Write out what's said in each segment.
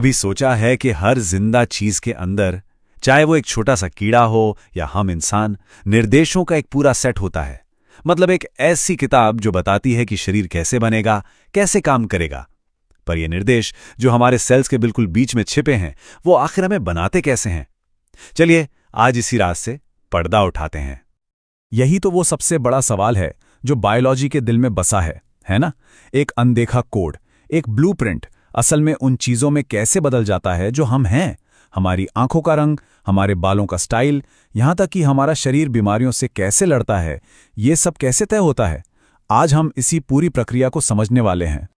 कभी सोचा है कि हर जिंदा चीज के अंदर, चाहे वो एक छोटा सा कीड़ा हो या हम इंसान, निर्देशों का एक पूरा सेट होता है। मतलब एक ऐसी किताब जो बताती है कि शरीर कैसे बनेगा, कैसे काम करेगा। पर ये निर्देश जो हमारे सेल्स के बिल्कुल बीच में छिपे हैं, वो आखिर हमें बनाते कैसे हैं? चलिए आज इसी रात से पर्दा उठाते हैं। यही तो वो सबसे बड़ा सवाल है जो बायोलॉजी के दिल में बसा है ना? एक अनदेखा कोड, एक ब्लूप्रिंट, असल में उन चीज़ों में कैसे बदल जाता है जो हम हैं। हमारी आंखों का रंग, हमारे बालों का स्टाइल, यहाँ तक कि हमारा शरीर बीमारियों से कैसे लड़ता है, ये सब कैसे तय होता है। आज हम इसी पूरी प्रक्रिया को समझने वाले हैं।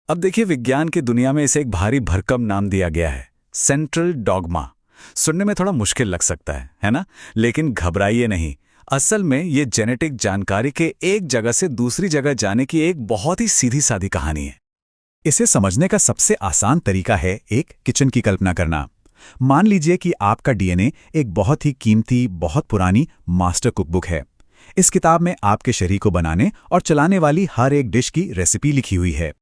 अब देखिए, विज्ञान की दुनिया में इसे एक भारी भरकम नाम दिया गया है, सेंट्रल डॉगमा। सुनने में थोड़ा मुश्किल लग सकता है ना? लेकिन घबराइए नहीं। असल में ये जेनेटिक जानकारी के एक जगह से दूसरी जगह जाने की एक बहुत ही सीधी सादी कहानी है। इसे समझने का सबसे आसान तरीका है एक किचन की कल्पना करना। मान लीजिए कि आपका डीएनए एक बहुत ही कीमती, बहुत पुरानी मास्टर कुकबुक है। इस किताब में आपके शरीर को बनाने और चलाने वाली हर एक डिश की रेसिपी लिखी हुई है।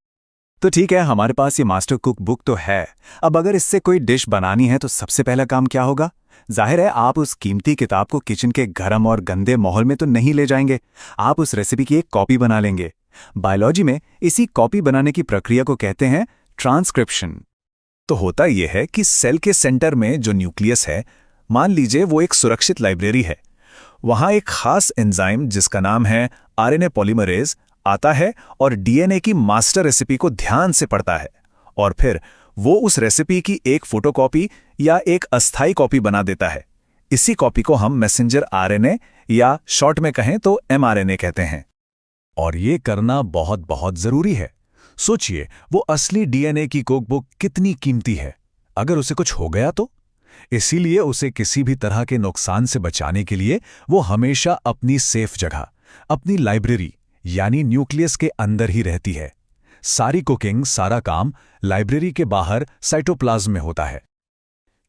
तो ठीक है, हमारे पास ये मास्टर कुक बुक तो है। अब अगर इससे कोई डिश बनानी है तो सबसे पहला काम क्या होगा? जाहिर है, आप उस कीमती किताब को किचन के गर्म और गंदे माहौल में तो नहीं ले जाएंगे। आप उस रेसिपी की एक कॉपी बना लेंगे। बायोलॉजी में इसी कॉपी बनाने की प्रक्रिया को कहते हैं ट्रांसक्रिप्शन। तो होता यह है कि सेल के सेंटर में जो न्यूक्लियस है, मान लीजिए वो एक सुरक्षित लाइब्रेरी है। वहां एक खास एंजाइम जिसका नाम है आरएनए पॉलीमरेज आता है और डीएनए की मास्टर रेसिपी को ध्यान से पढ़ता है, और फिर वो उस रेसिपी की एक फोटोकॉपी या एक अस्थायी कॉपी बना देता है। इसी कॉपी को हम मैसेंजर आरएनए या शॉर्ट में कहें तो एमआरएनए कहते हैं। और ये करना बहुत बहुत जरूरी है। सोचिए, वो असली डीएनए की कुकबुक कितनी कीमती है। अगर उसे कुछ हो गया तो? इसीलिए उसे किसी भी तरह के नुकसान से बचाने के लिए वो हमेशा अपनी सेफ जगह, अपनी लाइब्रेरी यानी न्यूक्लियस के अंदर ही रहती है। सारी कुकिंग, सारा काम लाइब्रेरी के बाहर साइटोप्लाज्म में होता है।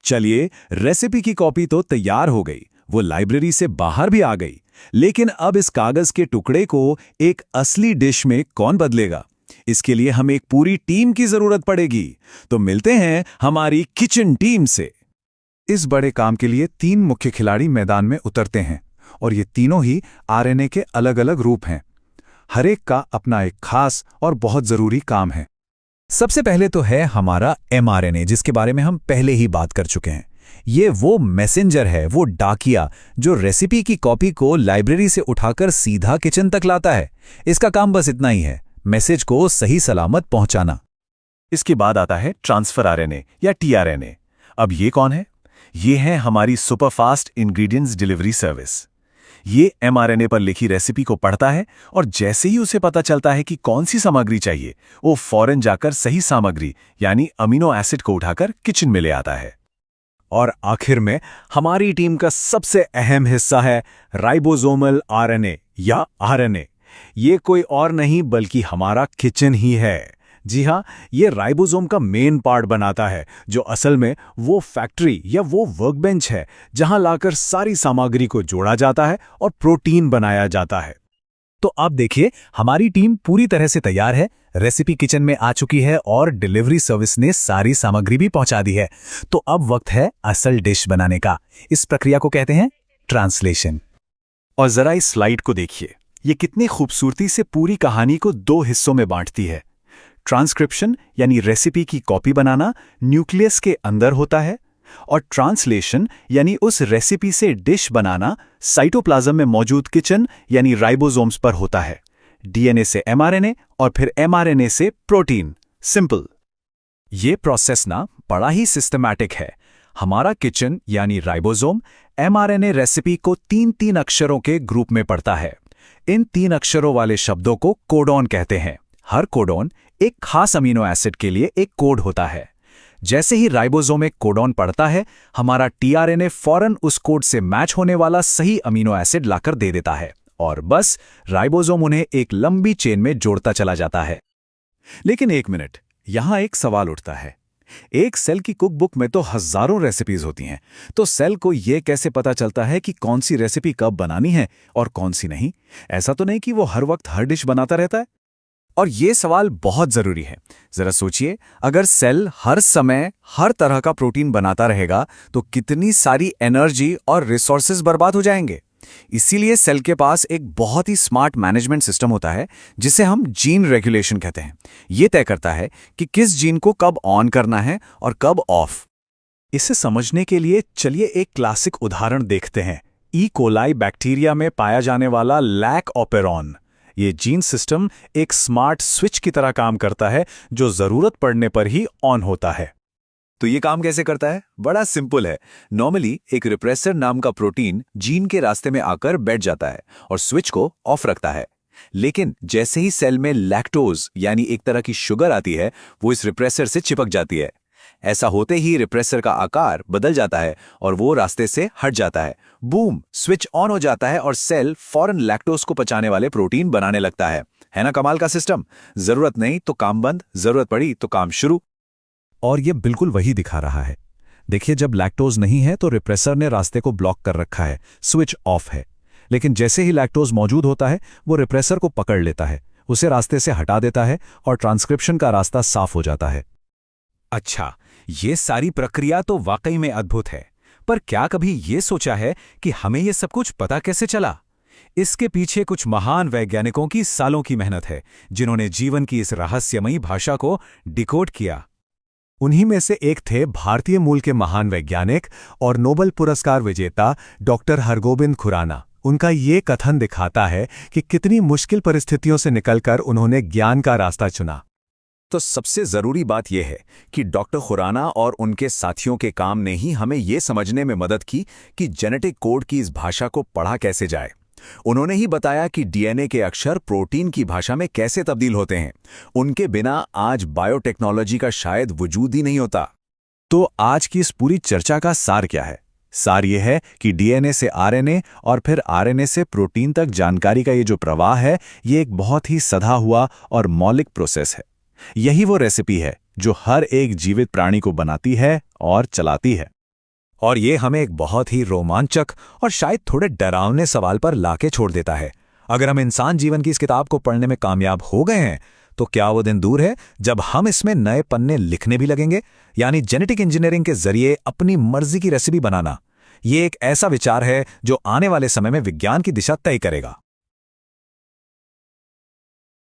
चलिए, रेसिपी की कॉपी तो तैयार हो गई, वो लाइब्रेरी से बाहर भी आ गई। लेकिन अब इस कागज के टुकड़े को एक असली डिश में कौन बदलेगा? इसके लिए हमें एक पूरी टीम की जरूरत पड़ेगी। तो मिलते हैं हमारी किचन टीम से। इस बड़े काम के लिए 3 मुख्य खिलाड़ी मैदान में उतरते हैं, और ये तीनों ही आरएनए के अलग अलग रूप हैं। हर एक का अपना एक खास और बहुत जरूरी काम है। सबसे पहले तो है हमारा एमआरएनए, जिसके बारे में हम पहले ही बात कर चुके हैं। ये वो मैसेंजर है, वो डाकिया जो रेसिपी की कॉपी को लाइब्रेरी से उठाकर सीधा किचन तक लाता है। इसका काम बस इतना ही है, मैसेज को सही सलामत पहुंचाना। इसके बाद आता है ट्रांसफर आरएनए या टीआरएनए। अब ये कौन है? ये है हमारी सुपरफास्ट इंग्रेडिएंट्स डिलीवरी सर्विस। ये एमआरएनए पर लिखी रेसिपी को पढ़ता है और जैसे ही उसे पता चलता है कि कौन सी सामग्री चाहिए, वो फौरन जाकर सही सामग्री यानी अमीनो एसिड को उठाकर किचन में ले आता है। और आखिर में हमारी टीम का सबसे अहम हिस्सा है राइबोसोमल आरएनए या आरएनए। ये कोई और नहीं बल्कि हमारा किचन ही है। जी हाँ, ये राइबोसोम का मेन पार्ट बनाता है, जो असल में वो फैक्ट्री या वो वर्कबेंच है जहां लाकर सारी सामग्री को जोड़ा जाता है और प्रोटीन बनाया जाता है। तो अब देखिए, हमारी टीम पूरी तरह से तैयार है। रेसिपी किचन में आ चुकी है और डिलीवरी सर्विस ने सारी सामग्री भी पहुंचा दी है। तो अब वक्त है असल डिश बनाने का। इस प्रक्रिया को कहते हैं ट्रांसलेशन। और जरा इस स्लाइड को देखिए, ये कितनी खूबसूरती से पूरी कहानी को 2 हिस्सों में बांटती है। ट्रांसक्रिप्शन यानी रेसिपी की कॉपी बनाना न्यूक्लियस के अंदर होता है, और ट्रांसलेशन यानी उस रेसिपी से डिश बनाना साइटोप्लाज्म में मौजूद किचन यानी राइबोसोम्स पर होता है। डीएनए से एमआरएनए और फिर एमआरएनए से प्रोटीन। सिंपल। ये प्रोसेस ना बड़ा ही सिस्टमैटिक है। हमारा किचन यानी राइबोसोम एमआरएनए रेसिपी को 3-3 अक्षरों के ग्रुप में पढ़ता है। इन 3 अक्षरों वाले शब्दों को कोडॉन कहते हैं। हर कोडॉन एक खास अमीनो एसिड के लिए एक कोड होता है। जैसे ही राइबोसोम एक कोडॉन पढ़ता है, हमारा टीआरएनए फौरन उस कोड से मैच होने वाला सही अमीनो एसिड लाकर दे देता है, और बस राइबोसोम उन्हें एक लंबी चेन में जोड़ता चला जाता है। लेकिन एक मिनट, यहां एक सवाल उठता है। एक सेल की कुकबुक में तो हजारों रेसिपीज होती हैं, तो सेल को यह कैसे पता चलता है कि कौन सी रेसिपी कब बनानी है और कौन सी नहीं? ऐसा तो नहीं कि वो हर वक्त हर डिश बनाता रहता है? और ये सवाल बहुत जरूरी है। जरा सोचिए, अगर सेल हर समय हर तरह का प्रोटीन बनाता रहेगा तो कितनी सारी एनर्जी और रिसोर्सेज बर्बाद हो जाएंगे। इसीलिए सेल के पास एक बहुत ही स्मार्ट मैनेजमेंट सिस्टम होता है जिसे हम जीन रेगुलेशन कहते हैं। ये तय करता है कि किस जीन को कब ऑन करना है और कब ऑफ। इसे समझने के लिए चलिए एक क्लासिक उदाहरण देखते हैं। ई कोलाई बैक्टीरिया में पाया जाने वाला लैक ऑपेरॉन। ये जीन सिस्टम एक स्मार्ट स्विच की तरह काम करता है जो जरूरत पड़ने पर ही ऑन होता है। तो ये काम कैसे करता है? बड़ा सिंपल है। नॉर्मली एक रिप्रेसर नाम का प्रोटीन जीन के रास्ते में आकर बैठ जाता है और स्विच को ऑफ रखता है। लेकिन जैसे ही सेल में लैक्टोज यानी एक तरह की शुगर आती है, वो इस रिप्रेसर से चिपक जाती है। ऐसा होते ही रिप्रेसर का आकार बदल जाता है और वो रास्ते से हट जाता है। बूम, स्विच ऑन हो जाता है और सेल फौरन लैक्टोज को पचाने वाले प्रोटीन बनाने लगता है। है ना कमाल का सिस्टम? जरूरत नहीं तो काम बंद, जरूरत पड़ी तो काम शुरू। और ये बिल्कुल वही दिखा रहा है। देखिए, जब लैक्टोज नहीं है तो रिप्रेसर ने रास्ते को ब्लॉक कर रखा है, स्विच ऑफ है। लेकिन जैसे ही लैक्टोज मौजूद होता है, वो रिप्रेसर को पकड़ लेता है, उसे रास्ते से हटा देता है और ट्रांसक्रिप्शन का रास्ता साफ हो जाता है। अच्छा, ये सारी प्रक्रिया तो वाकई में अद्भुत है, पर क्या कभी ये सोचा है कि हमें ये सब कुछ पता कैसे चला? इसके पीछे कुछ महान वैज्ञानिकों की सालों की मेहनत है, जिन्होंने जीवन की इस रहस्यमयी भाषा को डिकोड किया। उन्हीं में से एक थे भारतीय मूल के महान वैज्ञानिक और नोबेल पुरस्कार विजेता डॉक्टर हरगोबिंद खुराना। उनका ये कथन दिखाता है कि कितनी मुश्किल परिस्थितियों से निकलकर उन्होंने ज्ञान का रास्ता चुना। तो सबसे जरूरी बात यह है कि डॉक्टर खुराना और उनके साथियों के काम ने ही हमें यह समझने में मदद की कि जेनेटिक कोड की इस भाषा को पढ़ा कैसे जाए। उन्होंने ही बताया कि डीएनए के अक्षर प्रोटीन की भाषा में कैसे तब्दील होते हैं। उनके बिना आज बायोटेक्नोलॉजी का शायद वजूद ही नहीं होता। तो आज की इस पूरी चर्चा का सार क्या है? सार यह है कि डीएनए से आरएनए और फिर आरएनए से प्रोटीन तक जानकारी का ये जो प्रवाह है, ये एक बहुत ही सधा हुआ और मौलिक प्रोसेस है। यही वो रेसिपी है जो हर एक जीवित प्राणी को बनाती है और चलाती है। और ये हमें एक बहुत ही रोमांचक और शायद थोड़े डरावने सवाल पर लाके छोड़ देता है। अगर हम इंसान जीवन की इस किताब को पढ़ने में कामयाब हो गए हैं, तो क्या वो दिन दूर है जब हम इसमें नए पन्ने लिखने भी लगेंगे? यानी जेनेटिक इंजीनियरिंग के जरिए अपनी मर्जी की रेसिपी बनाना। ये एक ऐसा विचार है जो आने वाले समय में विज्ञान की दिशा तय करेगा।